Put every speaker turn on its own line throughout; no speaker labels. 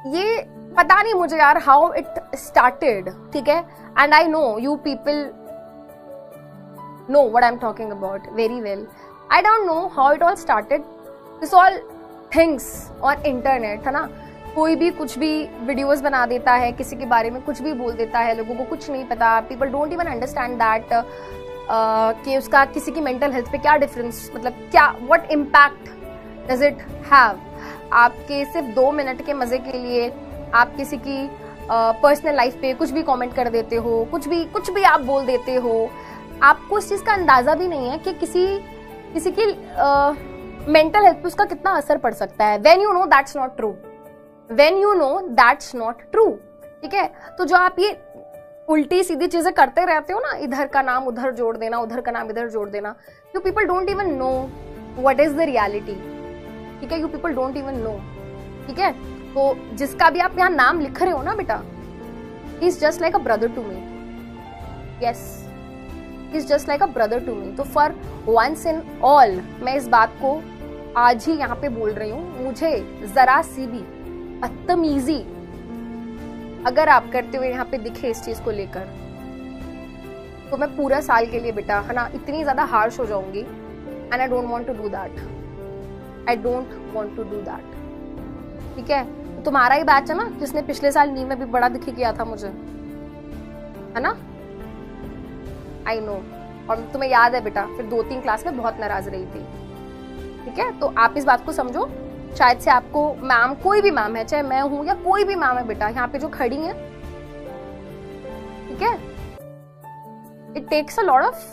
ये पता नहीं मुझे यार हाउ इट स्टार्टेड, ठीक है, and I know you people know what I am talking about very well. I don't know how it all started, this all things on internet, है ना. कोई भी कुछ भी वीडियोस बना देता है, किसी के बारे में कुछ भी बोल देता है, लोगों को कुछ नहीं पता. People don't even understand that कि उसका किसी की मेंटल हेल्थ पे क्या डिफरेंस, मतलब क्या what impact does it have. आपके सिर्फ 2 मिनट के मजे के लिए आप किसी की पर्सनल लाइफ पे कुछ भी कमेंट कर देते हो, कुछ भी आप बोल देते हो. आपको इस चीज का अंदाजा भी नहीं है कि किसी की मेंटल हेल्थ पे उसका कितना असर पड़ सकता है. When you know that's not true, when you know that's not true, ठीक है. तो जो आप ये उल्टी सीधी चीजें करते रहते हो ना, इधर का नाम उधर जोड़ देना, उधर का नाम इधर जोड़ देना, you people don't even know what is the reality, ठीक है. You people don't even know, ठीक है. तो जिसका भी आप यहाँ नाम लिख रहे हो ना बेटा, he is just like a brother to me. Yes, he is just like a brother to me. तो फॉर वंस इन ऑल मैं इस बात को आज ही यहाँ पे बोल रही हूँ. मुझे जरा सी भी बदतमीजी अगर आप करते हुए यहाँ पे दिखे इस चीज को लेकर, तो मैं पूरा साल के लिए बेटा, है ना, इतनी ज्यादा हार्श हो जाऊंगी. And I don't want to do that, I don't want to do that, ठीक है. तो तुम्हारा ही बैच है ना जिसने पिछले साल नींद में भी बड़ा दुखी किया था मुझे, है ना. I know. और तुम्हें याद है बेटा, फिर 2-3 क्लास में बहुत नाराज रही थी, ठीक है. तो आप इस बात को समझो. शायद से आपको मैम, कोई भी मैम है, चाहे मैं हूं या कोई भी मैम है बेटा, यहाँ पे जो खड़ी है, ठीक है, it takes a lot of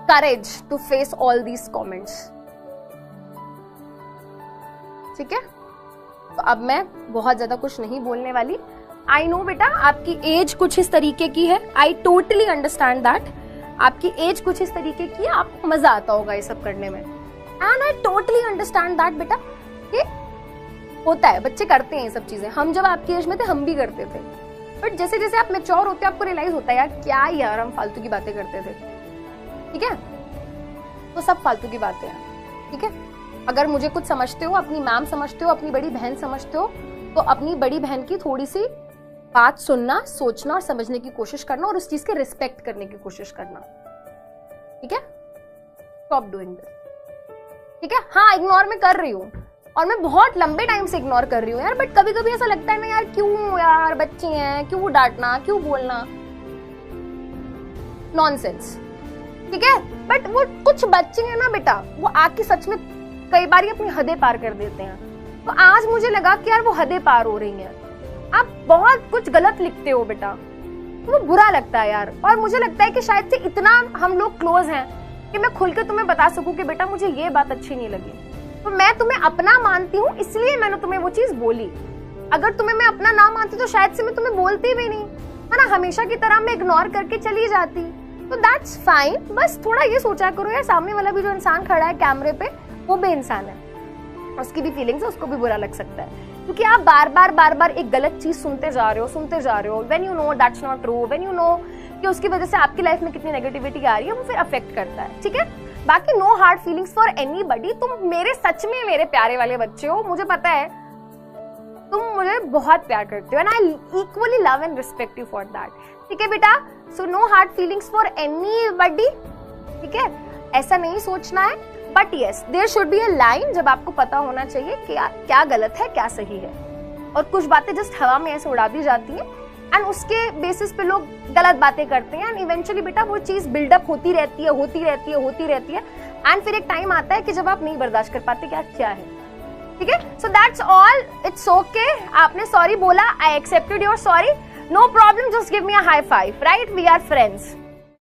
courage to face all these comments, ठीक है. तो अब मैं बहुत ज्यादा कुछ नहीं बोलने वाली. आई नो बेटा आपकी एज कुछ इस तरीके की है, आई टोटली अंडरस्टैंड दैट. आपकी एज कुछ इस तरीके की है, आपको मजा आता होगा ये सब करने में, and I totally understand that बेटा. ये होता है, बच्चे करते हैं ये सब चीजें. हम जब आपकी एज में थे हम भी करते थे, बट जैसे जैसे आप मैच्योर होते हैं आपको रियलाइज होता है यार क्या यार हम फालतू की बातें करते थे, ठीक है. तो सब फालतू की बातें हैं, ठीक है. अगर मुझे कुछ समझते हो, अपनी मैम समझते हो, अपनी बड़ी बहन समझते हो, तो अपनी बड़ी बहन की थोड़ी सी बात सुनना, सोचना और समझने की कोशिश करना और उस चीज के रिस्पेक्ट करने की कोशिश करना, ठीक है. स्टॉप डूइंग दिस, ठीक है. हाँ, इग्नोर मैं कर रही हूँ और मैं बहुत लंबे टाइम से इग्नोर कर रही हूँ यार, बट कभी कभी ऐसा लगता है ना यार, क्यों यार बच्चे हैं, क्यों डांटना, क्यों बोलना, नॉनसेंस, ठीक है. बट वो कुछ बच्चे हैं ना बेटा, वो आके सच में कई बार अपनी हदें पार कर देते हैं. तो आज मुझे लगा कि यार वो हदें पार हो रही हैं. आप बहुत कुछ गलत लिखते हो बेटा, तो वो बुरा लगता है यार. और मुझे लगता है कि शायद से इतना हम लोग क्लोज हैं कि मैं खुल के तुम्हें बता सकूं कि बेटा मुझे ये बात अच्छी नहीं लगी, तो मैं तुम्हें अपना मानती हूँ, इसलिए मैंने तुम्हें वो चीज बोली. अगर तुम्हें मैं अपना ना मानती तो शायद से मैं तुम्हें बोलती भी नहीं, है ना. हमेशा की तरह मैं इग्नोर करके चली जाती. तो दैट्स फाइन. बस थोड़ा ये सोचा करो यार, सामने वाला भी जो इंसान खड़ा है कैमरे पे, वो भी इंसान है, उसकी भी फीलिंग्स है, उसको भी बुरा लग सकता है. क्योंकि आप बार बार एक गलत चीज सुनते जा रहे हो. When you know that's not true, when you know कि उसकी वजह से आपकी लाइफ में कितनी नेगेटिविटी आ रही है, वो फिर अफेक्ट करता है, ठीक है. बाकी no hard feelings for anybody. तुम मेरे सच में मेरे प्यारे वाले बच्चे हो, मुझे पता है तुम मुझे बहुत प्यार करते हो, and I equally love and respect you for that, ठीक है बेटा. So no hard feelings for anybody, ठीक है. ऐसा नहीं सोचना है, but yes there should be a line जब आपको पता होना चाहिए कि क्या गलत है क्या सही है. और कुछ बातें जस्ट हवा में ऐसे उड़ा दी जाती हैं एंड उसके बेसिस पे लोग गलत बातें करते हैं, एंड इवेंचुअली बेटा वो चीज बिल्डअप होती रहती है एंड फिर एक टाइम आता है कि जब आप नहीं बर्दाश्त कर पाते क्या है, ठीक है. So that's all, it's okay. आपने सॉरी बोला, I accepted your sorry, no problem, just give me a high five, right. We are friends.